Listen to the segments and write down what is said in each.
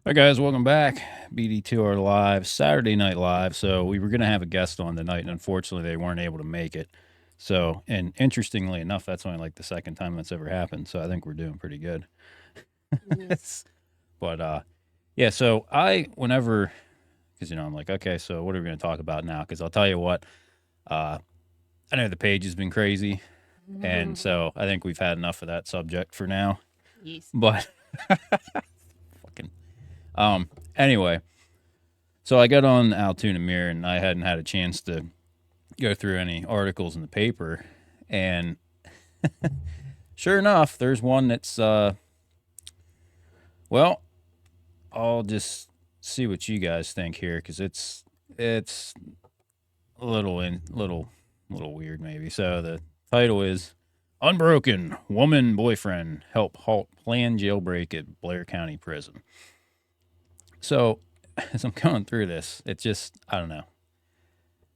Hi guys, welcome back. BDTR Live, Saturday Night Live. So we were going to have a guest on tonight, and unfortunately, they weren't able to make it. So, and interestingly enough, that's only like the second time that's ever happened. So I think we're doing pretty good. Yes. but yeah. So whenever, because I'm like, okay, so what are we going to talk about now? Because I'll tell you what, uh, I know the page has been crazy, and so I think we've had enough of that subject for now. Yes. But fucking, anyway. So I got on Altoona Mirror and I hadn't had a chance to go through any articles in the paper. And sure enough, there's one that's, well, I'll just see what you guys think here because it's a little weird maybe. So the title is Unbroken Woman Boyfriend Help Halt Planned Jailbreak at Blair County Prison. So as I'm going through this, it's just, I don't know.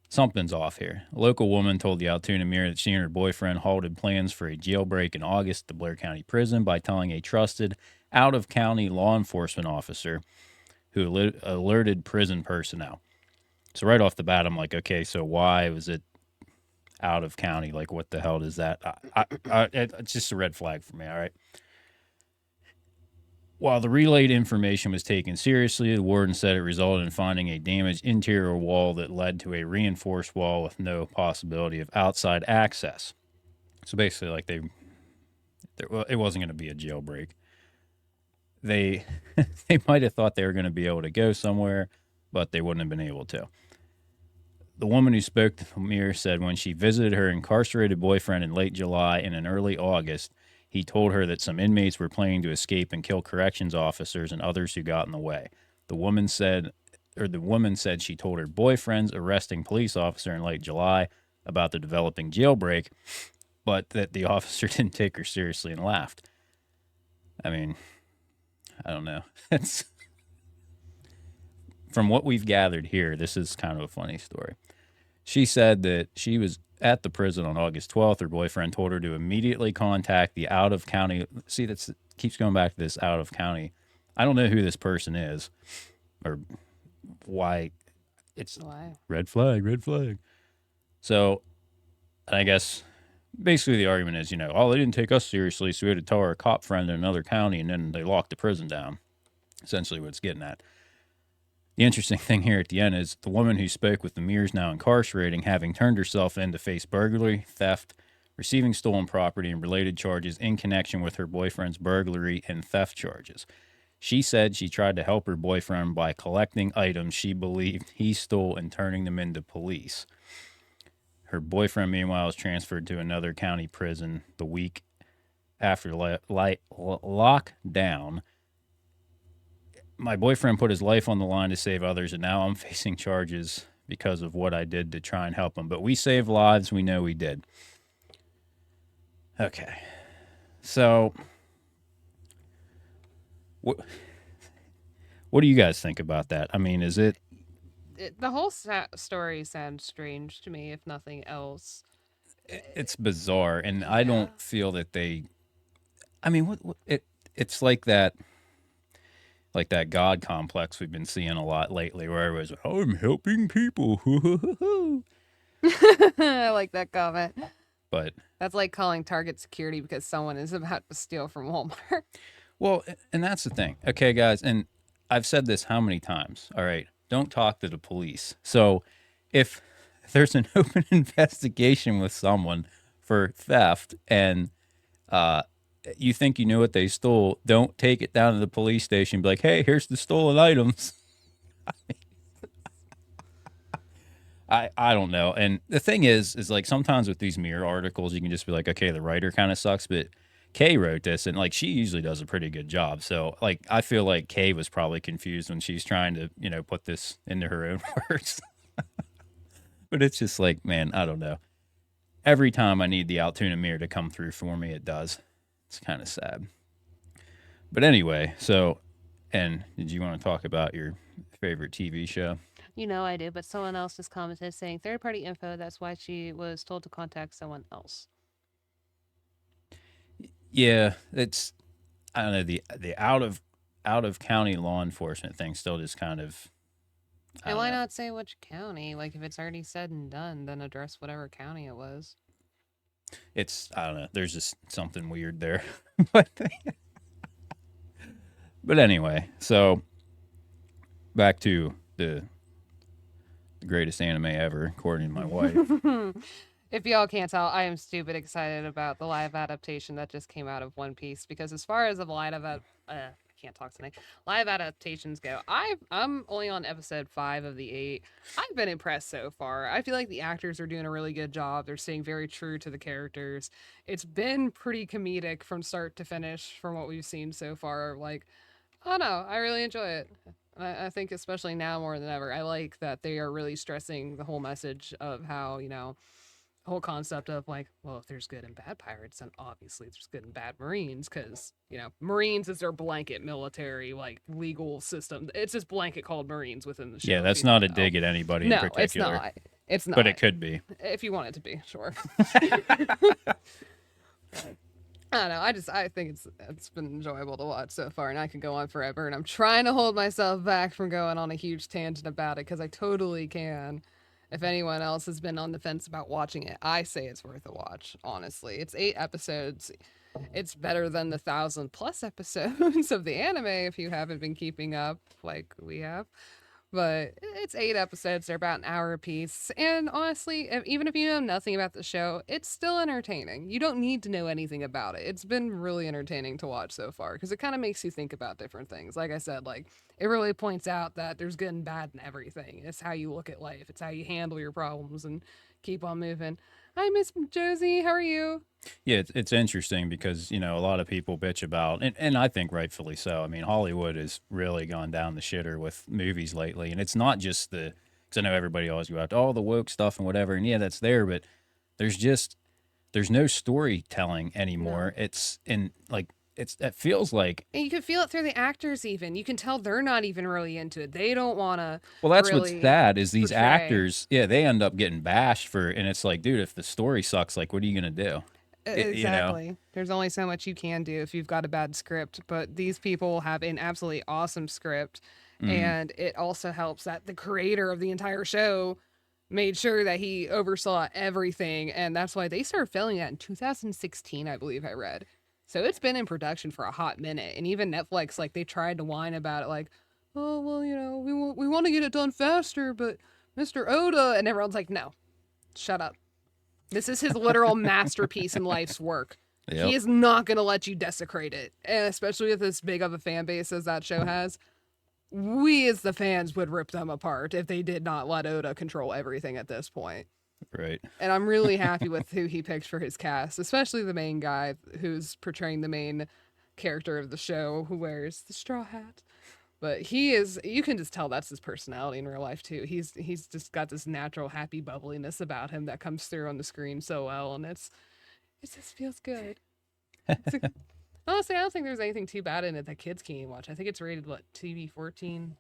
Something's off here. A local woman told the Altoona Mirror that she and her boyfriend halted plans for a jailbreak in August at the Blair County Prison by telling a trusted out of county law enforcement officer who alerted prison personnel. So, right off the bat, I'm like, okay, so why was it out of county? Like, what the hell does that? It's just a red flag for me, all right? While the relayed information was taken seriously, the warden said it resulted in finding a damaged interior wall that led to a reinforced wall with no possibility of outside access. So basically, like it wasn't going to be a jailbreak. They they might have thought they were going to be able to go somewhere, but they wouldn't have been able to. The woman who spoke to the Mirror said when she visited her incarcerated boyfriend in late July and in early August, he told her that some inmates were planning to escape and kill corrections officers and others who got in the way. The woman said, the woman said she told her boyfriend's arresting police officer in late July about the developing jailbreak, but that the officer didn't take her seriously and laughed. I mean, I don't know. It's from what we've gathered here. This is kind of a funny story. She said that she was at the prison on August 12th. Her boyfriend told her to immediately contact the out of county. See, that keeps going back to this out of county. I don't know who this person is or why it's Why? red flag, red flag. So I guess basically the argument is, oh, they didn't take us seriously, so we had to tell our cop friend in another county, and then they locked the prison down. Essentially, what it's getting at. The interesting thing here at the end is the woman who spoke with the Mirrors now incarcerating, having turned herself in to face burglary, theft, receiving stolen property, and related charges in connection with her boyfriend's burglary and theft charges. She said she tried to help her boyfriend by collecting items she believed he stole and turning them into police. Her boyfriend, meanwhile, was transferred to another county prison the week after lockdown. My boyfriend put his life on the line to save others, and now I'm facing charges because of what I did to try and help him. But we saved lives. We know we did. Okay. So, what, what do you guys think about that? I mean, is it, The whole story sounds strange to me, if nothing else. it's bizarre. And I Yeah. don't feel that they, I mean, it's like that God complex we've been seeing a lot lately where everybody's like, oh, I'm helping people. I like that comment. But, That's like calling Target security because someone is about to steal from Walmart. well, and that's the thing. Okay, guys. And I've said this how many times? All right. Don't talk to the police. So if there's an open investigation with someone for theft and uh, you think you knew what they stole, don't take it down to the police station and be like, hey, here's the stolen items. I don't know. And the thing is like sometimes with these mirror articles, you can just be like, okay, the writer kind of sucks, but Kay wrote this and like she usually does a pretty good job. So like I feel like Kay was probably confused when she's trying to, put this into her own words. But it's just like, man, I don't know. Every time I need the Altoona mirror to come through for me, it does. It's kind of sad. But anyway, so and did you want to talk about your favorite TV show? I do, but someone else just commented saying third party info. That's why she was told to contact someone else. Yeah, it's I don't know the out of. out of county law enforcement thing still just kind of, I And don't why know. not say which county? Like, if it's already said and done, then address whatever county it was. It's, I don't know. There's just something weird there. but but anyway, so back to the greatest anime ever, according to my wife. If y'all can't tell, I am stupid excited about the live adaptation that just came out of One Piece because as far as the I can't talk tonight. Live adaptations go. I'm only on episode 5 of the 8. I've been impressed so far. I feel like the actors are doing a really good job. They're staying very true to the characters. It's been pretty comedic from start to finish from what we've seen so far. Like, I don't know. I really enjoy it. I think especially now more than ever, I like that they are really stressing the whole message of how, the whole concept of like, well, if there's good and bad pirates, then obviously there's good and bad Marines, because Marines is their blanket military like legal system. It's just blanket called Marines within the Yeah, show. If that's you not don't a know, dig at anybody in no, it's particular, not. It's but it not. could be. If you want it to be, sure. I don't know. I think it's been enjoyable to watch so far, and I could go on forever. And I'm trying to hold myself back from going on a huge tangent about it because I totally can. If anyone else has been on the fence about watching it, I say it's worth a watch. Honestly, it's 8 episodes. It's better than the 1,000+ episodes of the anime if you haven't been keeping up like we have. But it's 8 episodes. They're about an hour apiece. And honestly, even if you know nothing about the show, it's still entertaining. You don't need to know anything about it. It's been really entertaining to watch so far because it kind of makes you think about different things. Like I said, like it really points out that there's good and bad in everything. It's how you look at life. It's how you handle your problems and keep on moving. Hi, Miss Josie. How are you? Yeah, it's interesting because, a lot of people bitch about, and I think rightfully so. I mean, Hollywood has really gone down the shitter with movies lately. And it's not just because I know everybody always go out to all the woke stuff and whatever. And yeah, that's there, but there's just, there's no storytelling anymore. No. It feels like, And you can feel it through the actors, even. You can tell they're not even really into it. They don't want to well, that's what's really sad is these portray. actors, yeah, they end up getting bashed for, and it's like, dude, if the story sucks, like, what are you going to do? You know? Exactly. There's only so much you can do if you've got a bad script, but these people have an absolutely awesome script. Mm, And it also helps that the creator of the entire show made sure that he oversaw everything. And that's why they started filming that in 2016, I believe I read. So it's been in production for a hot minute. And even Netflix, like, they tried to whine about it, like, oh, well, we want to get it done faster, but Mr. Oda. And everyone's like, no, shut up. This is his literal masterpiece in life's work. He yep, is not going to let you desecrate it. And especially with as big of a fan base as that show has, we as the fans would rip them apart if they did not let Oda control everything at this point. right. And I'm really happy with who he picked for his cast, especially the main guy who's portraying the main character of the show who wears the straw hat. But he is, you can just tell that's his personality in real life too. He's just got this natural happy bubbliness about him that comes through on the screen so well, and it just feels good. It's a, honestly, I don't think there's anything too bad in it that kids can't even watch. I think it's rated what, TV 14.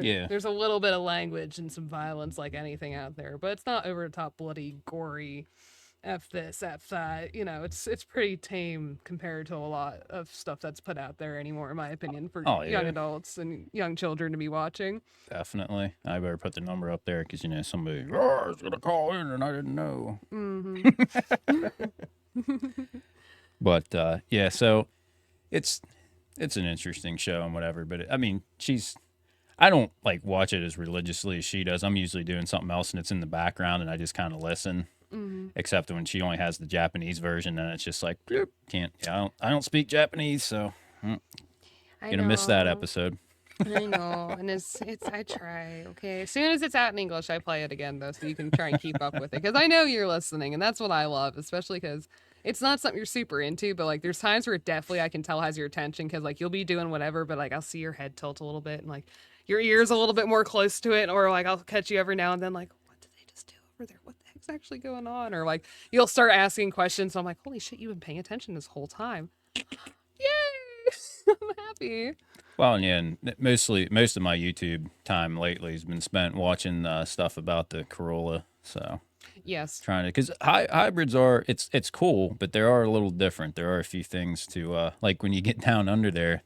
Yeah. There's a little bit of language and some violence like anything out there, but it's not over the top bloody gory F this, F that. It's pretty tame compared to a lot of stuff that's put out there anymore, in my opinion, for Oh, young yeah. adults and young children to be watching. Definitely. I better put the number up there because, somebody, oh, I was going to call in and I didn't know. Mm-hmm. But yeah, so it's it's an interesting show and whatever. But I mean, I don't like watch it as religiously as she does. I'm usually doing something else and it's in the background and I just kind of listen. Mm-hmm. Except when she only has the Japanese version, and it's just like, bloop, can't. Yeah, I don't speak Japanese, so I gonna miss that know. episode. I know, and it's I try. Okay, as soon as it's out in English, I play it again though, so you can try and keep up with it. Because I know you're listening, and that's what I love, especially because it's not something you're super into. But like, there's times where it definitely I can tell has your attention because like you'll be doing whatever, but like I'll see your head tilt a little bit, and like your ears a little bit more close to it, or like I'll catch you every now and then, like what did they just do over there? What the heck's actually going on? Or like you'll start asking questions. So I'm like, holy shit, you've been paying attention this whole time. Yay! I'm happy. Well, yeah, and most of my YouTube time lately has been spent watching stuff about the Corolla. So Yes. trying to, because hybrids are, it's cool, but they are a little different. There are a few things to like when you get down under there,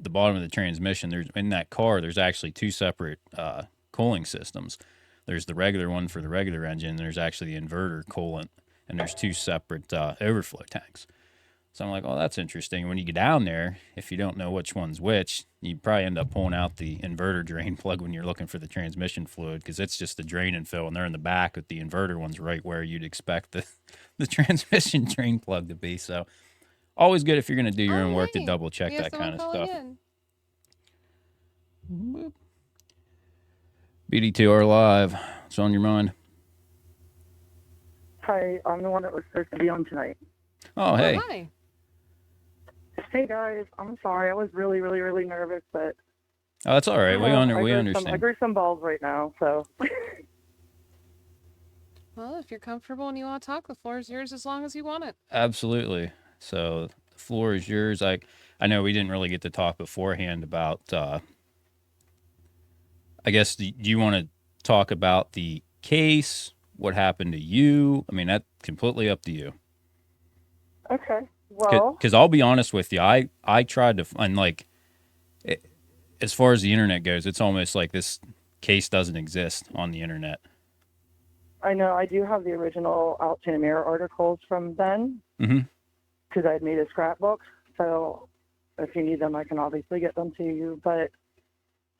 the bottom of the transmission, there's in that car, there's actually two separate cooling systems. There's the regular one for the regular engine, and there's actually the inverter coolant, and there's two separate overflow tanks. So I'm like, oh, that's interesting. When you get down there, if you don't know which one's which, you probably end up pulling out the inverter drain plug when you're looking for the transmission fluid, because it's just the drain and fill, and they're in the back with the inverter ones right where you'd expect the transmission drain plug to be. So always good if you're going to do your own Oh, work to hey, double check we have that someone kind of calling stuff. in. BDTR Live. What's on your mind? Hi, I'm the one that was supposed to be on tonight. Oh, Oh, hey. hi. Hey guys, I'm sorry. I was really, really, really nervous, but Oh, that's all right. We I understand. grew some balls right now, so Well, if you're comfortable and you want to talk, the floor is yours as long as you want it. Absolutely. So the floor is yours. I know we didn't really get to talk beforehand about. I guess do you want to talk about the case? What happened to you? I mean, that's completely up to you. okay. Well, Because I'll be honest with you, I tried to find like, as far as the internet goes, it's almost like this case doesn't exist on the internet. I know I do have the original Out to the Mirror articles from then Mm-hmm. because I had made a scrapbook. So if you need them, I can obviously get them to you. But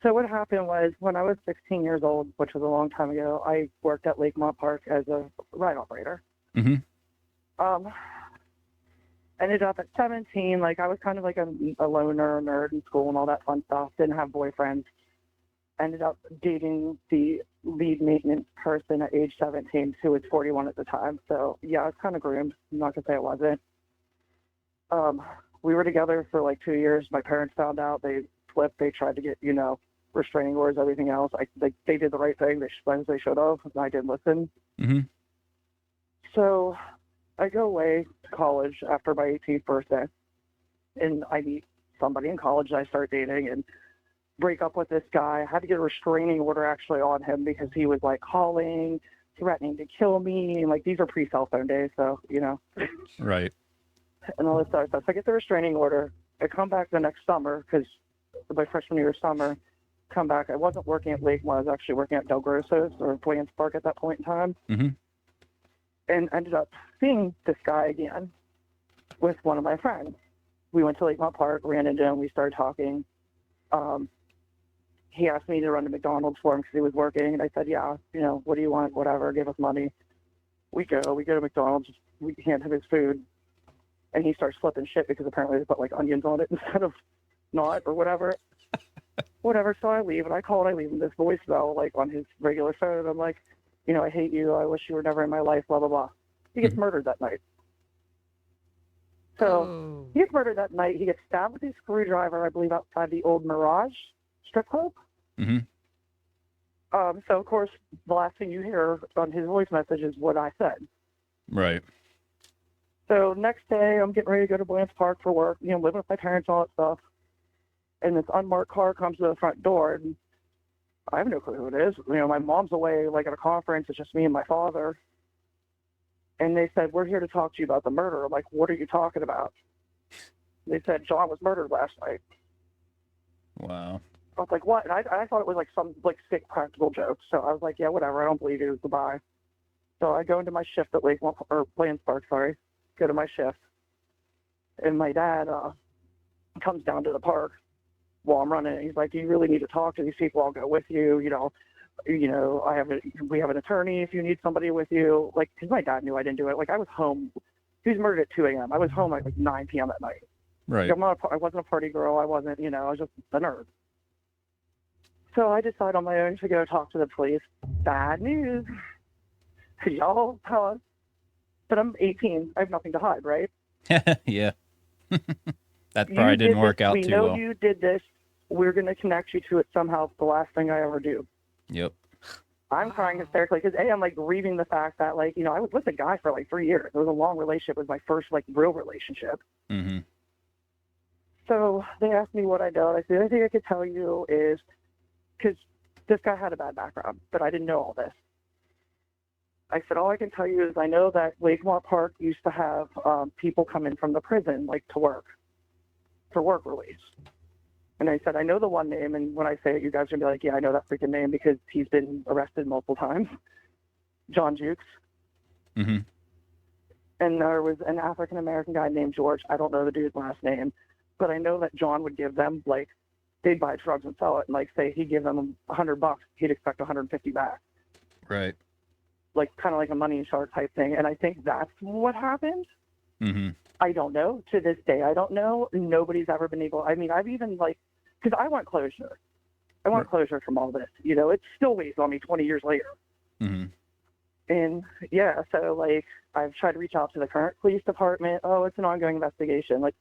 so what happened was when I was 16 years old, which was a long time ago, I worked at Lakemont Park as a ride operator. Mm-hmm. Ended up at 17, like I was kind of like a loner, nerd in school and all that fun stuff. Didn't have boyfriends. Ended up dating the lead maintenance person at age 17, who was 41 at the time. So yeah, I was kind of groomed. I'm not gonna say it wasn't. We were together for like 2 years. My parents found out. They flipped. They tried to get, restraining orders, everything else. They did the right thing. They should have. And I didn't listen. Mm-hmm. So I go away to college after my 18th birthday, and I meet somebody in college that I start dating and break up with this guy. I had to get a restraining order actually on him because he was like calling, threatening to kill me, and like these are pre-cell phone days, so Right. and all this other stuff. So I get the restraining order. I come back the next summer because my freshman year of summer. Come back. I wasn't working at Lakemont. I was actually working at Del Grosso's or Blands Park at that point in time. Mm-hmm. And ended up seeing this guy again with one of my friends. We went to Lakemont Park, ran into him, we started talking. He asked me to run to McDonald's for him because he was working, and I said, yeah, what do you want, whatever, give us money. We go to McDonald's, we hand him his food, and he starts flipping shit because apparently they put like onions on it instead of not or whatever. Whatever, so I leave, and I leave him this voicemail like on his regular phone, and I'm like, I hate you. I wish you were never in my life, blah, blah, blah. He gets murdered that night. So he gets murdered that night. He gets stabbed with a screwdriver, I believe, outside the old Mirage strip club. Mm-hmm. So, of course, the last thing you hear on his voice message is what I said. Right. So next day, I'm getting ready to go to Blands Park for work, living with my parents, all that stuff. And this unmarked car comes to the front door, and I have no clue who it is. My mom's away, like at a conference. It's just me and my father. And they said, we're here to talk to you about the murder. I'm like, what are you talking about? They said, John was murdered last night. Wow. I was like, what? And I thought it was like some like sick practical joke. So I was like, yeah, whatever. I don't believe you. Goodbye. So I go into my shift at Blands Park, sorry. Go to my shift. And my dad comes down to the park while I'm running. He's like, you really need to talk to these people. I'll go with you. We have an attorney if you need somebody with you. Like, because my dad knew I didn't do it. Like, I was home. He was murdered at 2 a.m. I was home at like 9 p.m. at night. Right. Like, I wasn't a party girl. I wasn't, I was just a nerd. So I decide on my own to go talk to the police. Bad news. Y'all tell us. But I'm 18. I have nothing to hide, right? Yeah. That probably didn't work out too well. We know you did this. We're going to connect you to it somehow. It's the last thing I ever do. Yep. I'm crying hysterically because I'm like grieving the fact that I was with a guy for like 3 years. It was a long relationship. It was my first like real relationship. Mm-hmm. So they asked me what I know. I said, the only thing I could tell you is because this guy had a bad background, but I didn't know all this. I said, all I can tell you is I know that Lakemont Park used to have people come in from the prison, like to work, for work release. And I said, I know the one name, and when I say it, you guys are going to be like, yeah, I know that freaking name because he's been arrested multiple times. John Jukes. Mm-hmm. And there was an African-American guy named George. I don't know the dude's last name, but I know that John would give them, like, they'd buy drugs and sell it. And, like, say he'd give them $100, he'd expect 150 back. Right. Like, kind of like a money shark type thing. And I think that's what happened. Mm-hmm. I don't know. To this day, I don't know. Nobody's ever been able. I mean, I've even, like, because I want closure. I want closure from all this. You know, it still weighs on me 20 years later. Mm-hmm. And yeah, so like I've tried to reach out to the current police department. Oh, it's an ongoing investigation. Like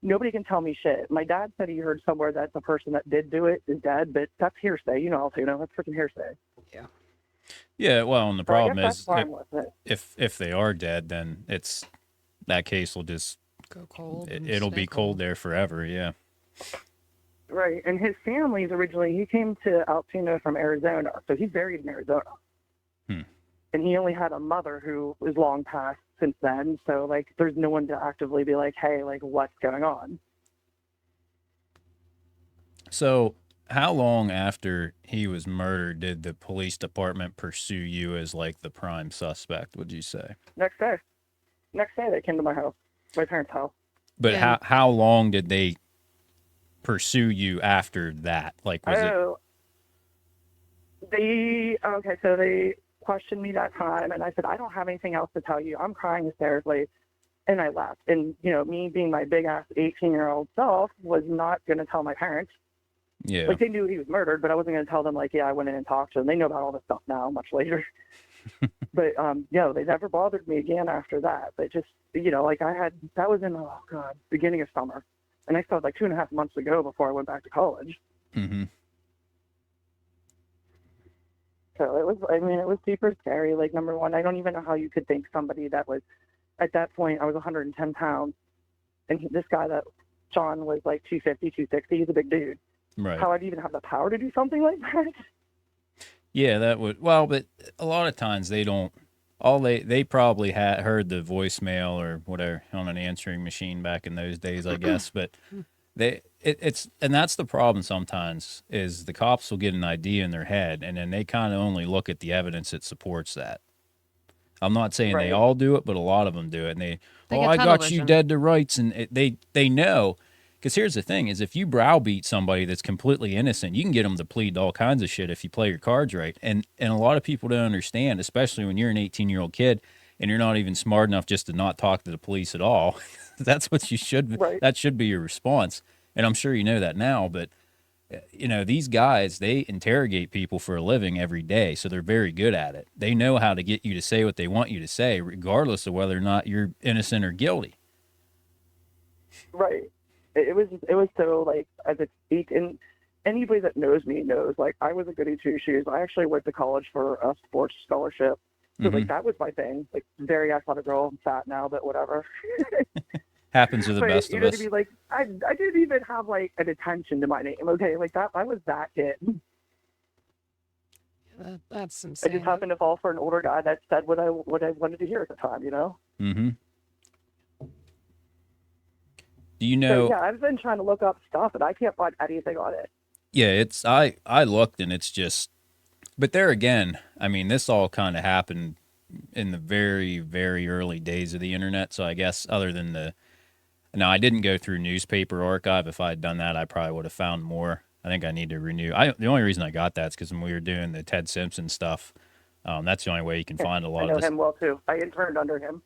nobody can tell me shit. My dad said he heard somewhere that the person that did do it is dead, but that's hearsay. You know, that's freaking hearsay. Yeah. Yeah. Well, and the So I problem guess that's is fine with it. if they are dead, then that case will just Go cold. it'll be cold there forever. Yeah. Right. And his family's originally, he came to Altoona from Arizona, so he's buried in Arizona. Hmm. And he only had a mother who was long past since then. So, like, there's no one to actively be like, hey, like, what's going on? So, how long after he was murdered did the police department pursue you as, like, the prime suspect, would you say? Next day. Next day, they came to my house, my parents' house. But Yeah. how long did they pursue you after that? Like, was Okay, so they questioned me that time, and I said, I don't have anything else to tell you. I'm crying hysterically. And I left. And, you know, me being my big-ass 18-year-old self was not going to tell my parents. Yeah. Like, they knew he was murdered, but I wasn't going to tell them, like, yeah, I went in and talked to them. They know about all this stuff now, much later. But, they never bothered me again after that. But just, you know, like, that was in, beginning of summer. And I started, like, 2.5 months ago before I went back to college. Mm-hmm. So it was super scary. Like, number one, I don't even know how you could think somebody that was, at that point, I was 110 pounds. And this guy John was like 250, 260. He's a big dude. Right. How I'd even have the power to do something like that? Yeah, that would. Well, but a lot of times they don't. They probably had heard the voicemail or whatever on an answering machine back in those days, I guess. But and that's the problem sometimes is the cops will get an idea in their head and then they kind of only look at the evidence that supports that. I'm not saying they all do it, but a lot of them do it. And They I get got tunnel you vision. dead to rights, and they know. Because here's the thing: is if you browbeat somebody that's completely innocent, you can get them to plead to all kinds of shit if you play your cards right. And a lot of people don't understand, especially when you're an 18-year-old kid and you're not even smart enough just to not talk to the police at all. That's what you should. Right. That should be your response. And I'm sure you know that now, but you know, these guys, they interrogate people for a living every day, so they're very good at it. They know how to get you to say what they want you to say, regardless of whether or not you're innocent or guilty. Right. It was so, like, as it speak, and anybody that knows me knows, like, I was a goody two-shoes. I actually went to college for a sports scholarship. So, like, that was my thing. Like, very athletic girl. I'm fat now, but whatever. Happens to the But, best you of know, us. to be like, I didn't even have, like, an attention to my name, okay? Like, that, I was that kid. That's I insane. just happened to fall for an older guy that said what I wanted to hear at the time, you know? Mm-hmm. Do you know? So, yeah, I've been trying to look up stuff, and I can't find anything on it. Yeah, I looked and it's just, but there again, I mean, this all kind of happened in the very, very early days of the internet. So I guess other than now I didn't go through newspaper archive. If I had done that, I probably would have found more. I think I need to renew. The only reason I got that is because when we were doing the Ted Simpson stuff, that's the only way you can find a lot I know of this. him well, too. I interned under him.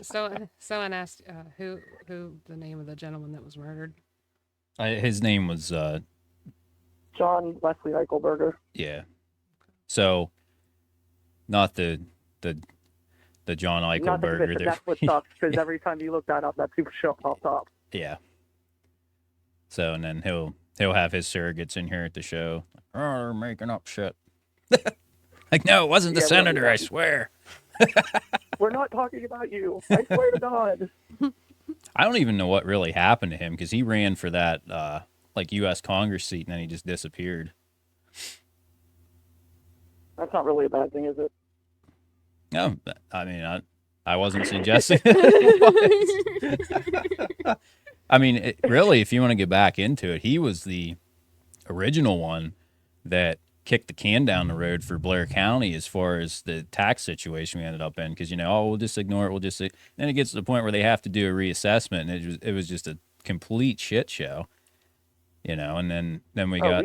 Someone asked who the name of the gentleman that was murdered. His name was John Wesley Eichelberger. yeah. So not the John Not the bit, Eichelberger but there. that's what sucks, because every time you look that up, that super show pops up. Yeah. So and then he'll have his surrogates in here at the show. Oh, they're making up shit. Like, no, it wasn't the Yeah, we don't do senator, that. I swear. We're not talking about you. I swear to God. I don't even know what really happened to him because he ran for that like U.S. Congress seat and then he just disappeared. That's not really a bad thing, is it? No, I mean I wasn't suggesting it was. I mean, really, if you want to get back into it, he was the original one that kicked the can down the road for Blair County as far as the tax situation we ended up in. Because we'll just ignore it. Then it gets to the point where they have to do a reassessment, and it was just a complete shit show. And then we Oh, got.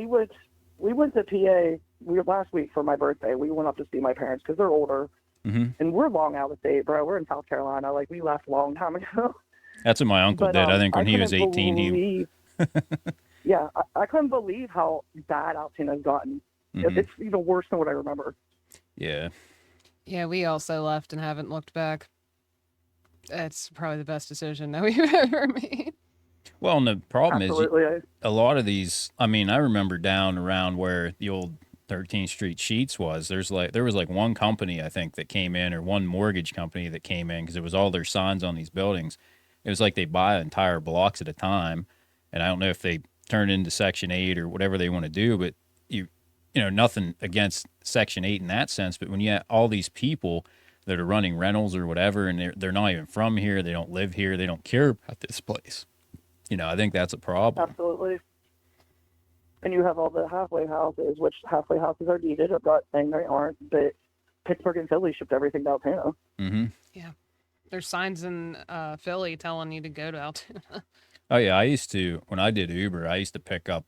we went to PA. We were last week for my birthday. We went up to see my parents because they're older, Mm-hmm. and we're long out of state, bro. We're in South Carolina. Like we left a long time ago. That's what my uncle But did. I think I when he was couldn't 18, believe. Yeah, I couldn't believe how bad Altina's gotten. Mhm. It's even worse than what I remember. Yeah. Yeah, we also left and haven't looked back. That's probably the best decision that we've ever made. Well, and the problem Absolutely. is a lot of these. I mean, I remember down around where the old 13th Street Sheets was. There was like one company I think that came in, or one mortgage company that came in because it was all their signs on these buildings. It was like they buy entire blocks at a time, and I don't know if they turn into Section 8 or whatever they want to do, but nothing against Section 8 in that sense, but when you have all these people that are running rentals or whatever, and they're not even from here, they don't live here, they don't care about this place. I think that's a problem. Absolutely. And you have all the halfway houses, which halfway houses are needed. I'm not saying they aren't, but Pittsburgh and Philly shipped everything to Altoona. Mm-hmm. Yeah. There's signs in Philly telling you to go to Altoona. Oh yeah, when I did Uber, I used to pick up.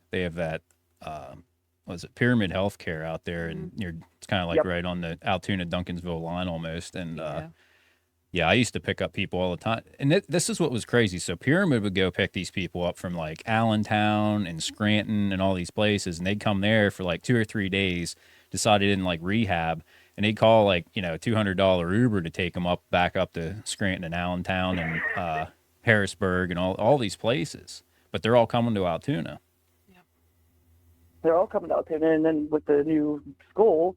They have that. Was it Pyramid Healthcare out there, and it's kind of like Yep. right on the Altoona Duncansville line almost, and Yeah. yeah, I used to pick up people all the time. And this is what was crazy. So Pyramid would go pick these people up from like Allentown and Scranton and all these places, and they'd come there for like 2 or 3 days, decided in like rehab, and they'd call like $200 Uber to take them back up to Scranton and Allentown and Harrisburg and all these places. But they're all coming to Altoona. They're all coming to Altoona, and then with the new school,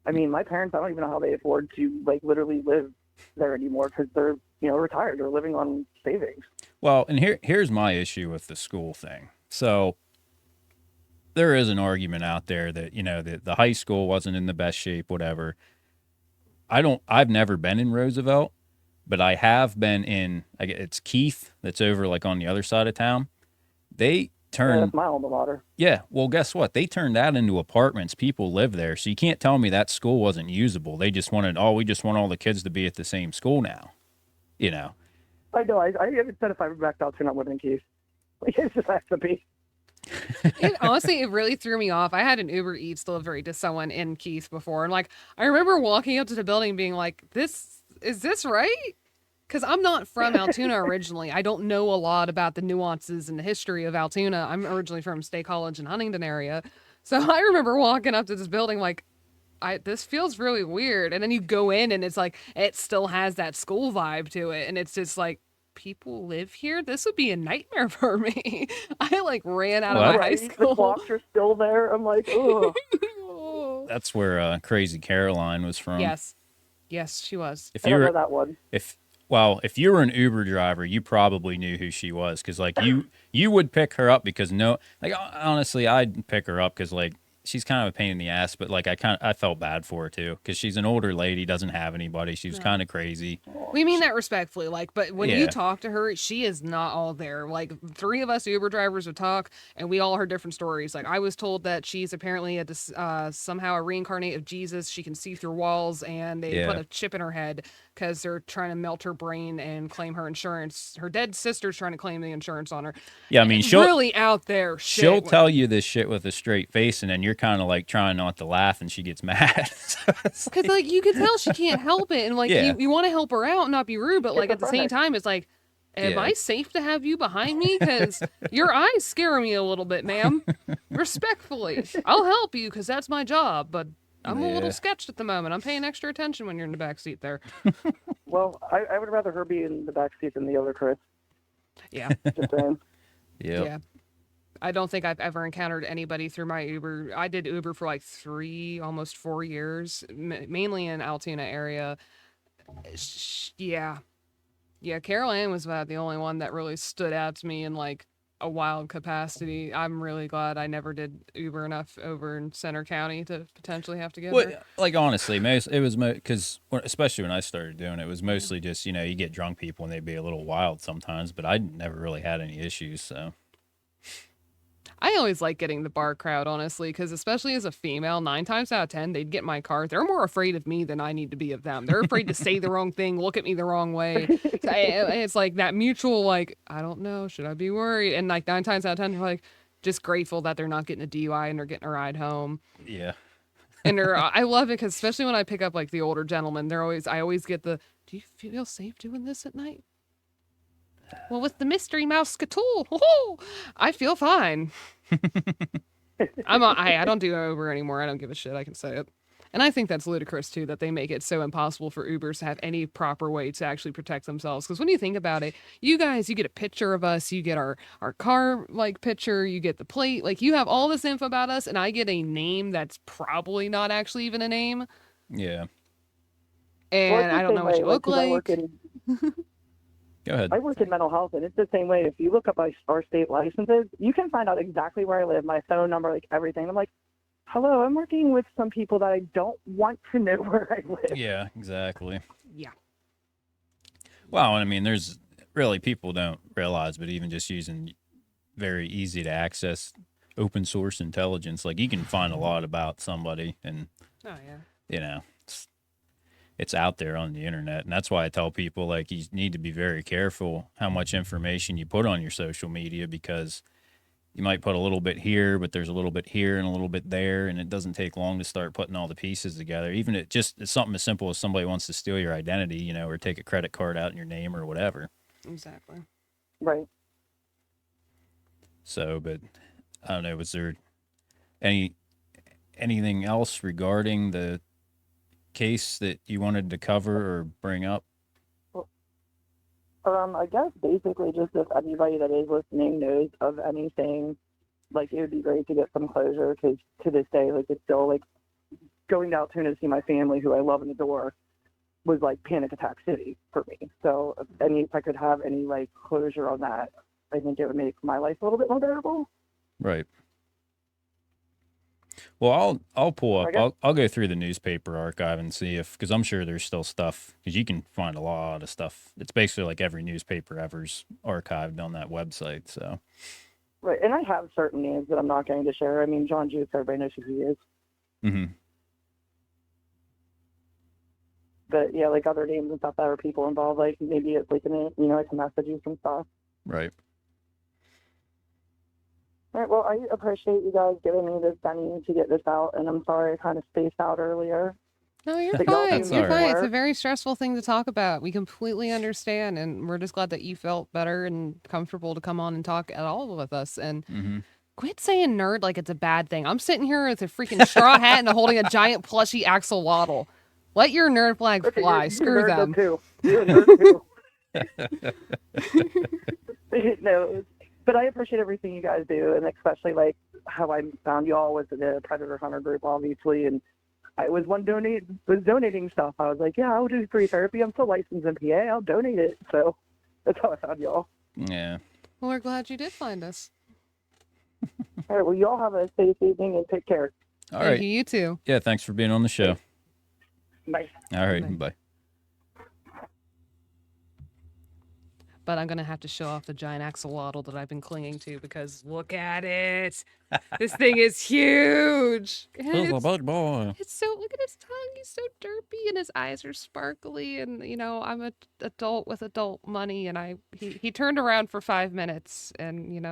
I mean, my parents, I don't even know how they afford to like literally live there anymore because they're retired. They're living on savings. Well, and here's my issue with the school thing. So there is an argument out there that the high school wasn't in the best shape, whatever. I've never been in Roosevelt, but I have been in. It's Keith that's over like on the other side of town. They turned. That's my alma mater. Yeah, well, guess what? They turned that into apartments. People live there, so you can't tell me that school wasn't usable. They just wanted, we just want all the kids to be at the same school now. I know. I haven't said if I were back to Altoona, I would in Keith. Like, it just has to be. Honestly, it really threw me off. I had an Uber Eats delivery to someone in Keith before, and like I remember walking up to the building and being like, is this right? Because I'm not from Altoona originally. I don't know a lot about the nuances and the history of Altoona. I'm originally from State College in Huntington area. So I remember walking up to this building like, this feels really weird. And then you go in and it's like, it still has that school vibe to it. And it's just like, people live here? This would be a nightmare for me. I like ran out of my high Right? school. The clocks are still there. I'm like, ugh. That's where Crazy Caroline was from. Yes, she was. If I you don't were know that one. if you were an Uber driver, you probably knew who she was because like you would pick her up because honestly, I'd pick her up because like she's kind of a pain in the ass, but like I felt bad for her too because she's an older lady, doesn't have anybody. She was kind of crazy. We mean that respectfully, like, but when Yeah. you talk to her, she is not all there. Like, 3 of us Uber drivers would talk, and we all heard different stories. Like, I was told that she's apparently somehow a reincarnate of Jesus. She can see through walls, and they put Yeah. a chip in her head because they're trying to melt her brain and claim her insurance. Her dead sister's trying to claim the insurance on her. Yeah, I mean It's she'll really out there. she'll Shit. tell you this shit with a straight face, and then you're kind of like trying not to laugh, and she gets mad. So it's Because, like, you can tell she can't help it. And, like, Yeah. you want to help her out and not be rude. But, like, at the same Schizophrenic. time, it's like, am Yeah. I safe to have you behind me? Because your eyes scare me a little bit, ma'am. Respectfully. I'll help you because that's my job. But I'm a Yeah. little sketched at the moment. I'm paying extra attention when you're in the back seat there. Well, I would rather her be in the back seat than the other Chris. Yeah. Just saying. Yep. Yeah. I don't think I've ever encountered anybody through my Uber. I did Uber for like 3, almost 4 years, mainly in Altoona area. Yeah. Yeah, Carol Ann was about the only one that really stood out to me and like a wild capacity. I'm really glad I never did Uber enough over in Center County to potentially have to get her. Well, like honestly, it was because especially when I started doing it, it was mostly just you get drunk people and they'd be a little wild sometimes, but I never really had any issues. So I always like getting the bar crowd, honestly, because especially as a female, 9 times out of 10, they'd get my car. They're more afraid of me than I need to be of them. They're afraid to say the wrong thing, look at me the wrong way. So it's like that mutual, like, I don't know, should I be worried? And like 9 times out of 10, they're like, just grateful that they're not getting a DUI and they're getting a ride home. yeah, And I love it because especially when I pick up like the older gentlemen, I always get the, do you feel safe doing this at night? Well, with the mystery mouse Skatool, I feel fine. I don't do Uber anymore. I don't give a shit. I can say it. And I think that's ludicrous too that they make it so impossible for Ubers to have any proper way to actually protect themselves. Because when you think about it, you guys, you get a picture of us, you get our car like picture, you get the plate, like you have all this info about us, and I get a name that's probably not actually even a name, yeah. Well, and it's the I don't same know what way, you look 'cause like. Go ahead. I work in mental health, and it's the same way. If you look up our state licenses, you can find out exactly where I live, my phone number, like everything. I'm like, hello, I'm working with some people that I don't want to know where I live. Yeah, exactly. Yeah. Well, I mean, there's really people don't realize, but even just using very easy to access open source intelligence, like you can find a lot about somebody, and Oh yeah. you know, it's out there on the internet, and that's why I tell people like you need to be very careful how much information you put on your social media because you might put a little bit here, but there's a little bit here and a little bit there, and it doesn't take long to start putting all the pieces together. Even it's something as simple as somebody wants to steal your identity, or take a credit card out in your name or whatever. Exactly. Right. So, but I don't know. Was there anything else regarding the case that you wanted to cover or bring up? I guess basically just if anybody that is listening knows of anything, like it would be great to get some closure because to this day, like it's still like going to Altoona to see my family who I love and adore was like panic attack city for me. So if I could have any like closure on that, I think it would make my life a little bit more bearable. Right. Well, I'll pull up. Okay. I'll go through the newspaper archive and see if because I'm sure there's still stuff because you can find a lot of stuff. It's basically like every newspaper ever's archived on that website. So Right, and I have certain names that I'm not going to share. I mean, John Juice, everybody knows who he is. mm-hmm. But yeah, like other names and stuff that are people involved, like maybe it's like like a message you some stuff. Right. All right, well, I appreciate you guys giving me this venue to get this out, and I'm sorry I kind of spaced out earlier. No, you're But y'all fine. That's do You're all more. right. fine. It's a very stressful thing to talk about. We completely understand, and we're just glad that you felt better and comfortable to come on and talk at all with us. And Mm-hmm. quit saying nerd like it's a bad thing. I'm sitting here with a freaking straw hat and holding a giant plushy axolotl. Let your nerd flag Okay, fly. you're Screw a nerd them. too. You're a nerd too. No, but I appreciate everything you guys do, and especially like how I found y'all with the Predator Hunter group, obviously, and I was donating stuff. I was like, yeah, I'll do free therapy. I'm still licensed in PA. I'll donate it. So that's how I found y'all. Yeah. Well, we're glad you did find us. All right, well, y'all have a safe evening and take care. All Thank right. you. You too. Yeah. Thanks for being on the show. Bye. All right. Bye. Bye. But I'm going to have to show off the giant axolotl that I've been clinging to because look at it. This thing is huge. And Boy. it's so, look at his tongue. He's so derpy and his eyes are sparkly. And, I'm an adult with adult money. And he turned around for 5 minutes and,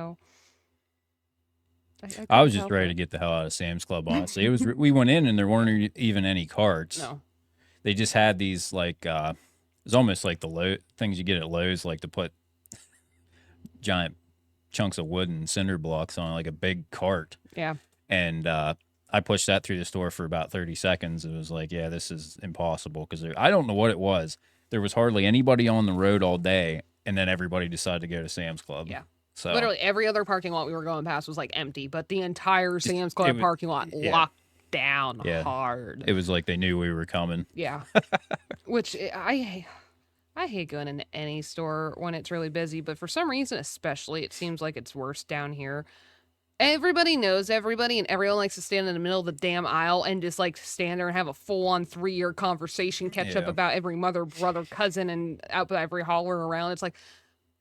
I was just ready to get the hell out of Sam's Club. Honestly, we went in and there weren't even any carts. No. They just had these like it's almost like the things you get at Lowe's, like to put giant chunks of wood and cinder blocks on like a big cart. Yeah. And I pushed that through the store for about 30 seconds. It was like, yeah, this is impossible because I don't know what it was. There was hardly anybody on the road all day, and then everybody decided to go to Sam's Club. Yeah. So Literally every other parking lot we were going past was like empty, but the entire Sam's Club parking lot locked down hard. it was like they knew we were coming. Yeah. Which I I hate going into any store when it's really busy, but for some reason, especially, it seems like it's worse down here. Everybody knows everybody, and everyone likes to stand in the middle of the damn aisle and just like stand there and have a full-on 3-year conversation, catch up Yeah. about every mother, brother, cousin, and out by every holler around. It's like,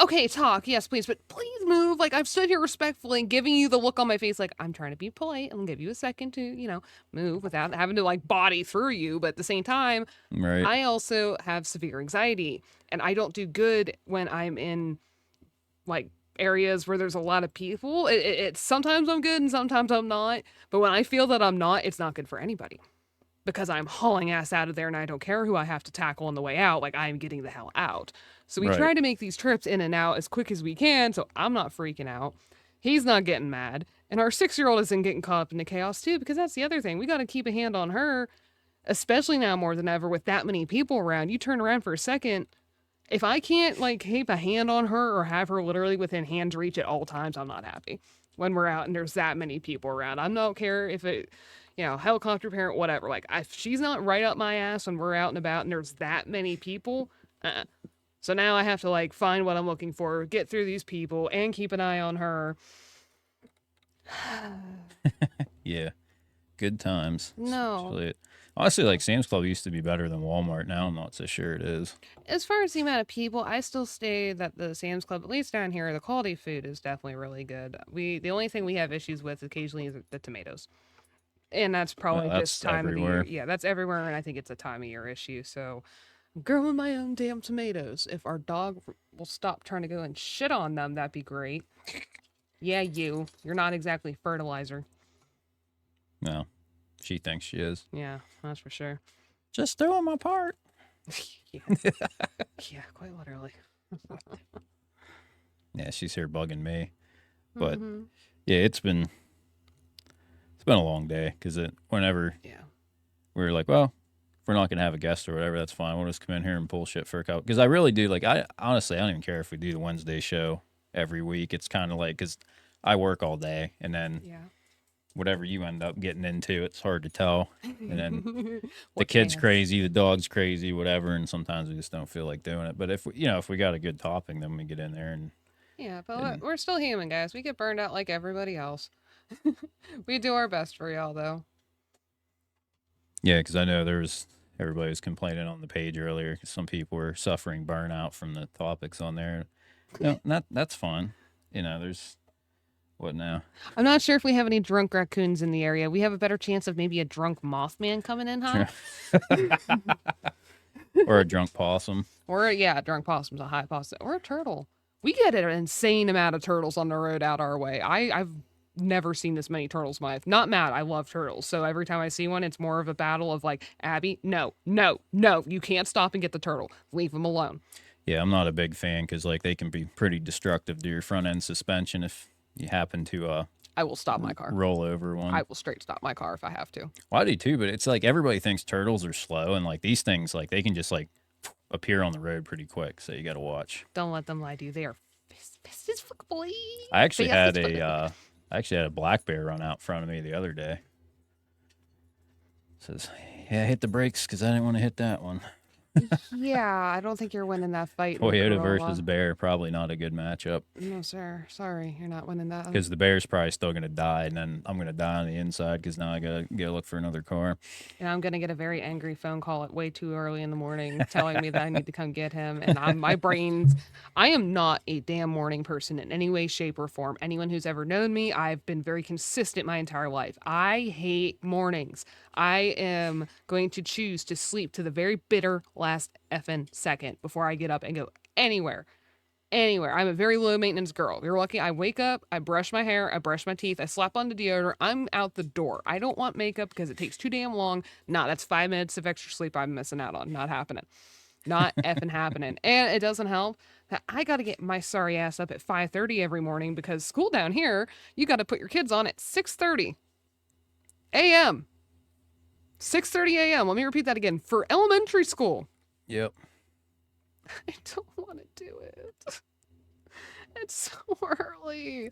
okay, talk, yes, please, but please move. Like, I've stood here respectfully and giving you the look on my face, like, I'm trying to be polite and give you a second to, move without having to like body through you. But at the same time, Right. I also have severe anxiety, and I don't do good when I'm in like areas where there's a lot of people. It's sometimes I'm good and sometimes I'm not. But when I feel that I'm not, it's not good for anybody because I'm hauling ass out of there and I don't care who I have to tackle on the way out. Like, I'm getting the hell out. So we Right. try to make these trips in and out as quick as we can. So I'm not freaking out. He's not getting mad. And our 6-year-old isn't getting caught up in the chaos too, because that's the other thing. We got to keep a hand on her, especially now more than ever with that many people around. You turn around for a second. If I can't like keep a hand on her or have her literally within hand's reach at all times, I'm not happy. When we're out and there's that many people around, I don't care if it, helicopter parent, whatever. Like, if she's not right up my ass when we're out and about and there's that many people, so now I have to like find what I'm looking for, get through these people, and keep an eye on her. Yeah. Good times. No. Especially honestly, like Sam's Club used to be better than Walmart. Now I'm not so sure it is. As far as the amount of people, I still say that the Sam's Club, at least down here, the quality food is definitely really good. The only thing we have issues with occasionally is the tomatoes. And that's probably Well, just that's time of the year. everywhere. Yeah, that's everywhere, and I think it's a time of year issue. So I'm growing my own damn tomatoes. If our dog will stop trying to go and shit on them, that'd be great. Yeah, you're not exactly fertilizer. No. She thinks she is. Yeah, that's for sure. Just doing my part. Yeah, yeah, quite literally. Yeah, she's here bugging me. But Mhm. yeah, it's been a long day because whenever Yeah. we were like, well, if we're not gonna have a guest or whatever, that's fine. We'll just come in here and pull shit for a couple. Because I really do like. I honestly, I don't even care if we do the Wednesday show every week. It's kind of like because I work all day, and then Yeah. whatever you end up getting into, it's hard to tell. And then the What kid's can? crazy, the dog's crazy, whatever. And sometimes we just don't feel like doing it. But if we got a good topic, then we get in there and Yeah, but and we're still human, guys. We get burned out like everybody else. We do our best for y'all, though. yeah, because I know everybody was complaining on the page earlier 'cause some people were suffering burnout from the topics on there. No, that's fine. There's what now? I'm not sure if we have any drunk raccoons in the area. We have a better chance of maybe a drunk Mothman coming in, huh? Or a drunk possum. Or, yeah, a drunk possum's a high possum. Or a turtle. We get an insane amount of turtles on the road out our way. I've never seen this many turtles in my life. Not mad. I love turtles. So every time I see one, it's more of a battle of like, Abby, no, no, no. You can't stop and get the turtle. Leave them alone. Yeah, I'm not a big fan because like they can be pretty destructive to your front end suspension if you happen to I will stop my car. roll over one. I will straight stop my car if I have to. Well, I do too, but it's like everybody thinks turtles are slow, and like these things, like they can just like appear on the road pretty quick. So you got to watch. Don't let them lie to you. They are fast as fuck, boy. I actually Fast had as fuck. I actually had a black bear run out in front of me the other day. Says, yeah, I hit the brakes because I didn't want to hit that one. Yeah, I don't think you're winning that fight. in Toyota Corolla. versus bear, probably not a good matchup No, sir. Sorry, you're not winning that. because the bear's probably still going to die, and then I'm going to die on the inside because now I got to go look for another car. And I'm gonna get a very angry phone call at way too early in the morning telling me that I need to come get him. And I am not a damn morning person in any way, shape, or form. Anyone who's ever known me, I've been very consistent my entire life. I hate mornings. I am going to choose to sleep to the very bitter last effing second before I get up and go anywhere. Anywhere. I'm a very low maintenance girl. You're lucky. I wake up, I brush my hair, I brush my teeth, I slap on the deodorant. I'm out the door. I don't want makeup because it takes too damn long. Nah, that's 5 minutes of extra sleep I'm missing out on. Not happening. Not effing happening. And it doesn't help that I got to get my sorry ass up at 5:30 every morning because school down here, you got to put your kids on at 6:30 a.m. 6:30 a.m. Let me repeat that again. For elementary school. Yep. I don't want to do it. It's so early.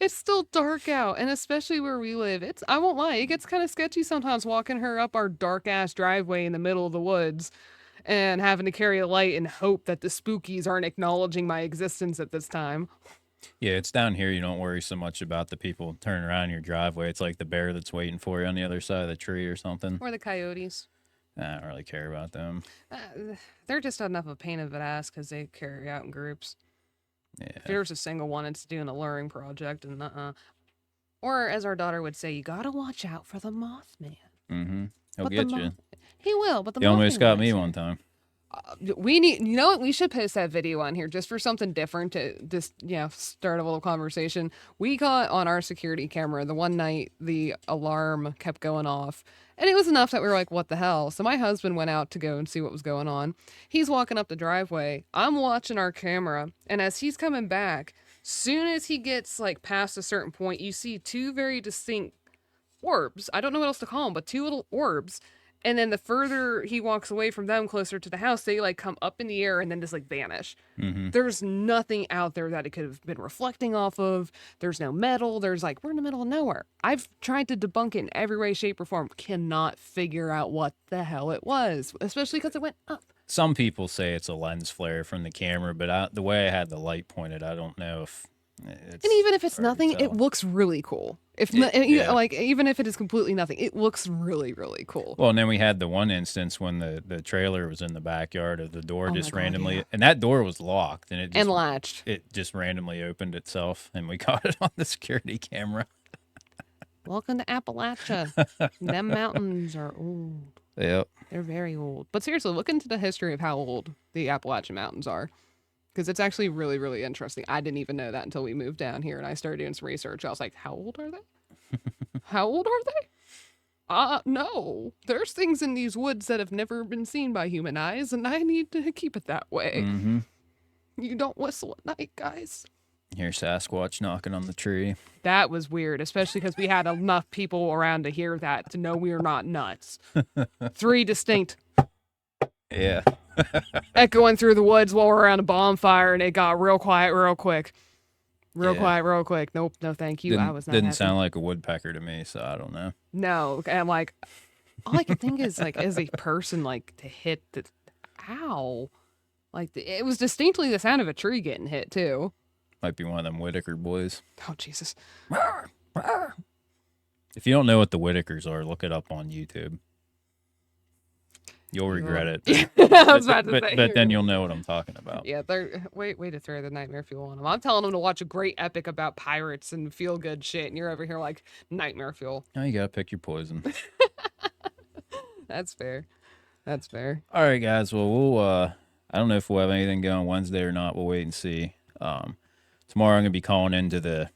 It's still dark out, and especially where we live, I won't lie, it gets kind of sketchy sometimes walking her up our dark ass driveway in the middle of the woods. and having to carry a light and hope that the spookies aren't acknowledging my existence at this time. Yeah, it's down here. You don't worry so much about the people turning around in your driveway. It's like the bear that's waiting for you on the other side of the tree or something. Or the coyotes. I don't really care about them. They're just enough of a pain in the ass because they carry out in groups. Yeah. If there's a single one, it's doing a luring project, and Or as our daughter would say, you gotta watch out for the Mothman. Mm-hmm. He'll But get you. He will, but the He almost Mothman got likes me it. one time. We need, you know what? We should post that video on here just for something different to just, start a little conversation. We got on our security camera the one night the alarm kept going off, and it was enough that we were like, what the hell? So my husband went out to go and see what was going on. He's walking up the driveway. I'm watching our camera, and as he's coming back, soon as he gets like past a certain point, you see two very distinct orbs. I don't know what else to call them, but two little orbs. And then the further he walks away from them, closer to the house, they like come up in the air and then just like vanish. Mm-hmm. There's nothing out there that it could have been reflecting off of. There's no metal. There's like, we're in the middle of nowhere. I've tried to debunk it in every way, shape, or form. Cannot figure out what the hell it was, especially because it went up. Some people say it's a lens flare from the camera, but the way I had the light pointed, I don't know if it's. And even if it's hard to nothing, tell. it looks really cool. Yeah. Like even if it is completely nothing, it looks really, really cool. Well, and then we had the one instance when the trailer was in the backyard of the door Oh my just God, randomly, yeah. and that door was locked, and And latched. it just randomly opened itself, and we caught it on the security camera. Welcome to Appalachia. Them mountains are old. Yep. They're very old. But seriously, look into the history of how old the Appalachian Mountains are. Because it's actually really, really interesting. I didn't even know that until we moved down here and I started doing some research. I was like, how old are they? How old are they? No. There's things in these woods that have never been seen by human eyes, and I need to keep it that way. Mm-hmm. You don't whistle at night, guys. Hear Sasquatch knocking on the tree. That was weird, especially because we had enough people around to hear that to know we are not nuts. 3 distinct Yeah. echoing through the woods while we're around a bonfire, and it got real quiet real quick. Yeah. Quiet real quick. Nope, no thank you. I was not Didn't happy. sound like a woodpecker to me, so I don't know. No, and like, all I can think is like, as a person, like to hit the, ow, like it was distinctly the sound of a tree getting hit too. Might be one of them Whitaker boys. Oh Jesus! If you don't know what the Whitakers are, look it up on YouTube. You'll regret it. I was about to say. But then you'll know what I'm talking about. Yeah, they're way to throw the nightmare fuel on them. I'm telling them to watch a great epic about pirates and feel good shit, and you're over here like nightmare fuel. Now you gotta pick your poison. That's fair. That's fair. All right, guys. Well, we'll I don't know if we'll have anything going Wednesday or not. We'll wait and see. Tomorrow I'm gonna be calling into the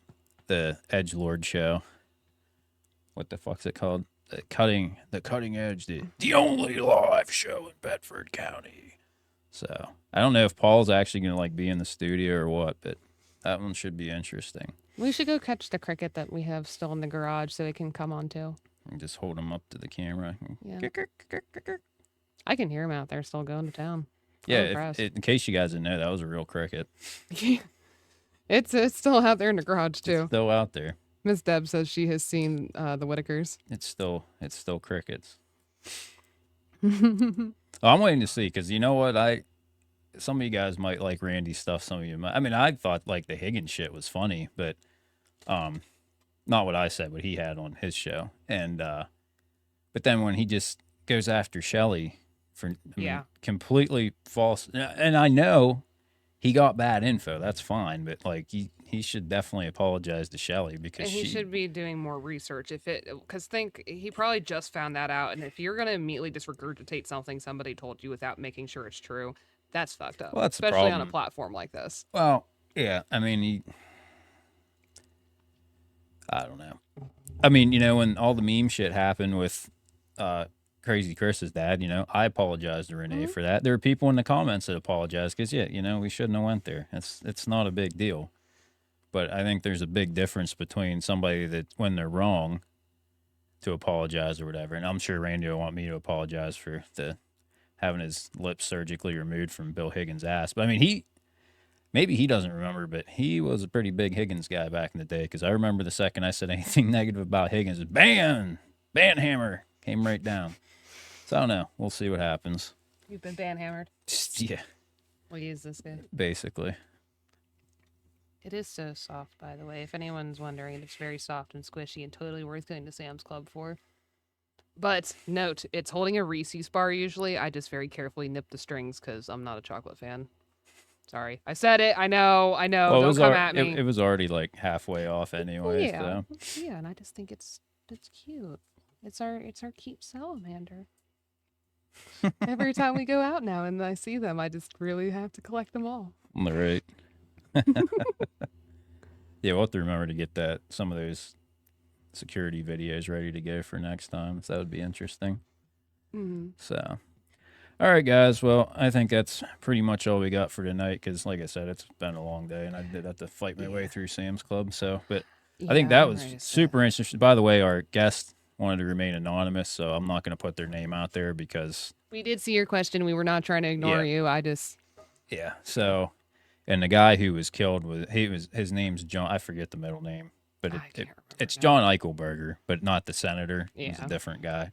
Edgelord show. What the fuck's it called? The cutting edge, the only live show in Bedford County. So I don't know if Paul's actually gonna like be in the studio or what, but that one should be interesting. We should go catch the cricket that we have still in the garage so they can come on too. And just hold him up to the camera. Yeah. I can hear him out there still going to town. I'm Yeah, impressed. in case you guys didn't know, that was a real cricket. It's still out there in the garage It's too. still out there. Miss Deb says she has seen the Whitakers. It's still crickets. I'm waiting to see because you know what, some of you guys might like Randy's stuff. Some of you might. I mean, I thought like the Higgins shit was funny, but not what I said, what he had on his show. And but then when he just goes after Shelley for completely false, and I know he got bad info. That's fine, but like he should definitely apologize to Shelley because And he should be doing more research because he probably just found that out. And if you're going to immediately just regurgitate something somebody told you without making sure it's true, that's fucked up. Well, that's the especially on a problem. platform like this. Well, yeah. I mean, I don't know. I mean, when all the meme shit happened with Crazy Chris's dad, I apologize to Renee for that. There were people in the comments that apologized because, we shouldn't have went there. It's not a big deal. But I think there's a big difference between somebody that, when they're wrong, to apologize or whatever. And I'm sure Randy will want me to apologize for having his lips surgically removed from Bill Higgins' ass. But I mean, maybe he doesn't remember, but he was a pretty big Higgins guy back in the day. Because I remember the second I said anything negative about Higgins, ban hammer came right down. So I don't know. We'll see what happens. You've been banhammered. Yeah, We'll use this guy. basically. It is so soft, by the way. If anyone's wondering, it's very soft and squishy and totally worth going to Sam's Club for. But note, it's holding a Reese's bar usually. I just very carefully nip the strings because I'm not a chocolate fan. Sorry. I said it. I know. Well, Don't come at me. it was already like halfway off anyway. yeah. So Yeah, and I just think it's cute. It's our cute salamander. Every time we go out now and I see them, I just really have to collect them all. all right. Yeah, we'll have to remember to get some of those security videos ready to go for next time. So that would be interesting. Mm-hmm. So, all right, guys. Well, I think that's pretty much all we got for tonight. Because, like I said, it's been a long day, and I did have to fight my way through Sam's Club. So, but I think that was super interesting. By the way, our guest wanted to remain anonymous, so I'm not going to put their name out there because we did see your question. We were not trying to ignore you. Yeah. So, and the guy who was killed his name's John. I forget the middle name, but it's John Eichelberger, but not the senator. Yeah. He's a different guy.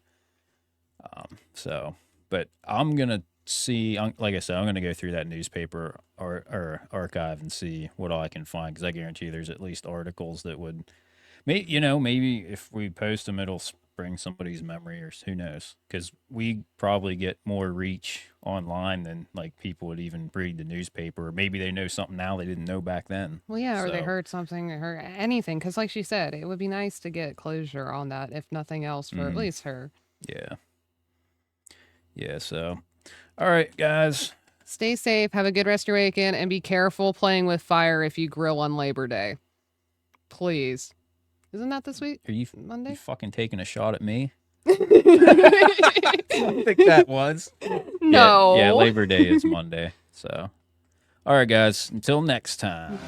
So, but I'm gonna see. Like I said, I'm gonna go through that newspaper or archive and see what all I can find because I guarantee you there's at least articles that would, maybe if we post them, it'll bring somebody's memory or who knows, because we probably get more reach online than like people would even read the newspaper, or maybe they know something now they didn't know back then. Well, yeah, or they heard something or anything, because like she said, it would be nice to get closure on that, if nothing else, for at least her. Yeah, so all right, guys, stay safe, have a good rest of your weekend, and be careful playing with fire if you grill on Labor Day, please. Isn't that this week? Are you Monday? You fucking taking a shot at me? I think that was. No. Yeah, Labor Day is Monday. So, all right, guys. Until next time.